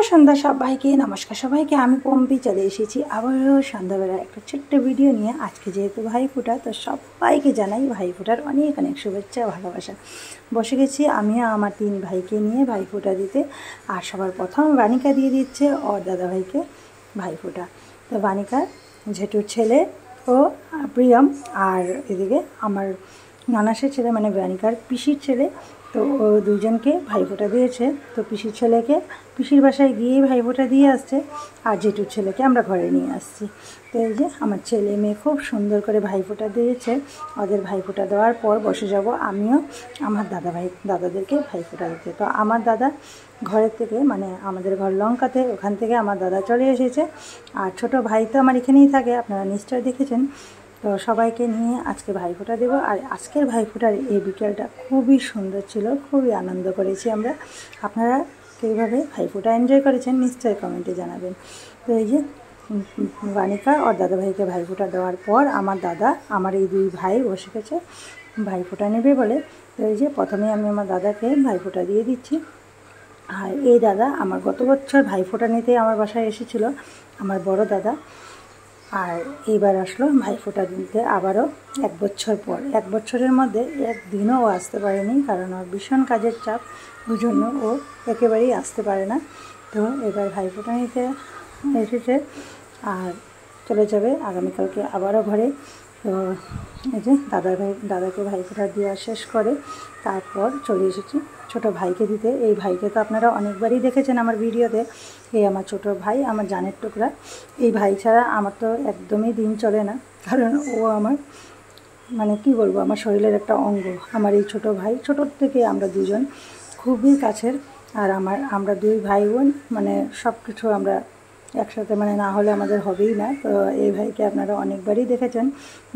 সন্ধ্যা সবাইকে নমস্কার। সবাইকে আমি পম্পি চলে এসেছি আবারও সন্ধ্যাবেলা একটা ছোট্ট ভিডিও নিয়ে। আজকে যেহেতু ভাইফোঁটা, তো সবাইকে জানাই ভাইফোঁটার অনেক অনেক শুভেচ্ছা ভালোবাসা। বসে গেছি আমিও আমার 3 ভাইকে নিয়ে ভাইফোঁটা দিতে। আর সবার প্রথম বানিকা দিয়ে দিচ্ছে ওর দাদাভাইকে ভাইফোঁটা। তো বানিকা ঝেটুর ছেলে ও প্রিয়ম, আর এদিকে আমার ননাসের ছেলে মানে বানিকার পিসির ছেলে। তো ও দুজনকে ভাইফোঁটা দিয়েছে। তো পিসির ছেলেকে পিসির বাসায় গিয়েই ভাইফোঁটা দিয়ে আসছে, আর জেঠুর ছেলেকে আমরা ঘরে নিয়ে আসছি। তো এই যে আমার ছেলে মেয়ে খুব সুন্দর করে ভাইফোঁটা দিয়েছে। ওদের ভাইফোঁটা দেওয়ার পর বসে যাব আমিও আমার দাদাদেরকে ভাইফোঁটা দিতে। তো আমার দাদা ঘরের থেকে মানে আমাদের ঘর লঙ্কাতে, ওখান থেকে আমার দাদা চলে এসেছে। আর ছোট ভাই তো আমার এখানেই থাকে, আপনারা নিশ্চয়ই দেখেছেন। তো সবাইকে নিয়ে আজকে ভাইফোঁটা দেবো। আর আজকের ভাইফোঁটার এই বিকেলটা খুবই সুন্দর ছিল, খুবই আনন্দ করেছি আমরা। আপনারা কীভাবে ভাইফোঁটা এনজয় করেছেন নিশ্চয়ই কমেন্টে জানাবেন। তো এই যে বানিকা ওর দাদাভাইকে ভাইফোঁটা দেওয়ার পর আমার দাদা আমার এই 2 ভাই বসে গেছে ভাইফোঁটা নেবে বলে। তো এই যে প্রথমে আমি আমার দাদাকে ভাইফোঁটা দিয়ে দিচ্ছি। আর এই দাদা আমার গত বছর ভাইফোঁটা নিতে আমার বাসায় এসেছিল, আমার বড় দাদা। আর এইবার আসলো ভাইফোঁটা দিতে আবারও 1 বছর পর। 1 বছরের মধ্যে একদিনও ও আসতে পারেনি, কারণ ওর ভীষণ কাজের চাপ, ওই জন্য ও একেবারেই আসতে পারে না। তো এবার ভাইফোঁটা নিতে এসেছে আর চলে যাবে আগামীকালকে আবারও ঘরে। তো এই যে দাদাকে ভাইফোঁটা দেওয়া শেষ করে তারপর চলে এসেছি ছোট ভাইকে দিতে। এই ভাইকে তো আপনারা অনেকবারই দেখেছেন আমার ভিডিওতে। এই আমার ছোট ভাই, আমার জানের টুকরা। এই ভাই ছাড়া আমার তো একদমই দিন চলে না, কারণ ও আমার মানে কি বলবো, আমার শরীরের একটা অঙ্গ। আমার এই ছোট ভাই, ছোটোর থেকে আমরা দুজন খুবই কাছের। আর আমরা 2 ভাই বোন মানে সব কিছু আমরা একসাথে, মানে না হলে আমাদের হবেই না। তো এই ভাইকে আপনারা অনেকবারই দেখেছেন।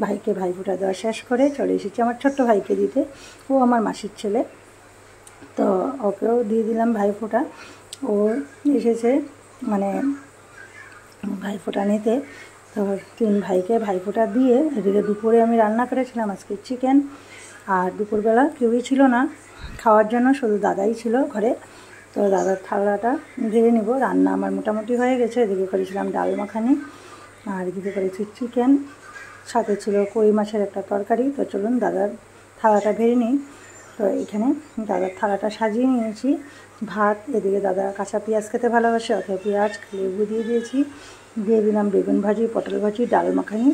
ভাইকে ভাইফোঁটা দেওয়া শেষ করে চলে এসেছি আমার ছোট্ট ভাইকে দিতে। ও আমার মাসির ছেলে, তো ওকেও দিয়ে দিলাম ভাইফোঁটা। ও এসেছে মানে ভাইফোঁটা নিতে। তো 3 ভাইকে ভাইফোঁটা দিয়ে এদিকে দুপুরে আমি রান্না করেছিলাম আজকে চিকেন। আর দুপুরবেলা কেউই ছিল না খাওয়ার জন্য, শুধু দাদাই ছিল ঘরে। তো দাদার থালাটা ধেয়ে নেব। রান্না আমার মোটামুটি হয়ে গেছে। এদিকে করেছিলাম ডাল মাখানি, আর এদিকে করেছি চিকেন, সাথে ছিল কই মাছের একটা তরকারি। তো চলুন দাদার থালাটা ভেড়ে নিই। তো এখানে দাদার থালাটা সাজিয়ে নিয়েছি। ভাত, এদিকে দাদা কাঁচা পেঁয়াজ খেতে ভালোবাসে, অথবা পেঁয়াজ লেবু দিয়ে দিয়েছি। দিয়ে দিলাম বেগুন ভাজি, পটল ভাজি, ডাল মাখানি,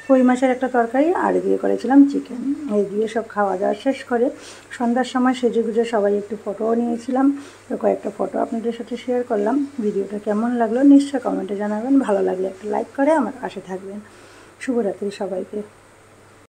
কই মাছের একটা তরকারি, আর এদিকে করেছিলাম চিকেন। এই দিয়ে সব খাওয়া দাওয়া শেষ করে সন্ধ্যার সময় সেজেগুজে সবাই একটু ফটোও নিয়েছিলাম। তো কয়েকটা ফটো আপনাদের সাথে শেয়ার করলাম। ভিডিওটা কেমন লাগলো নিশ্চয়ই কমেন্টে জানাবেন। ভালো লাগলে একটা লাইক করে আমার পাশে থাকবেন। শুভরাত্রি সবাইকে।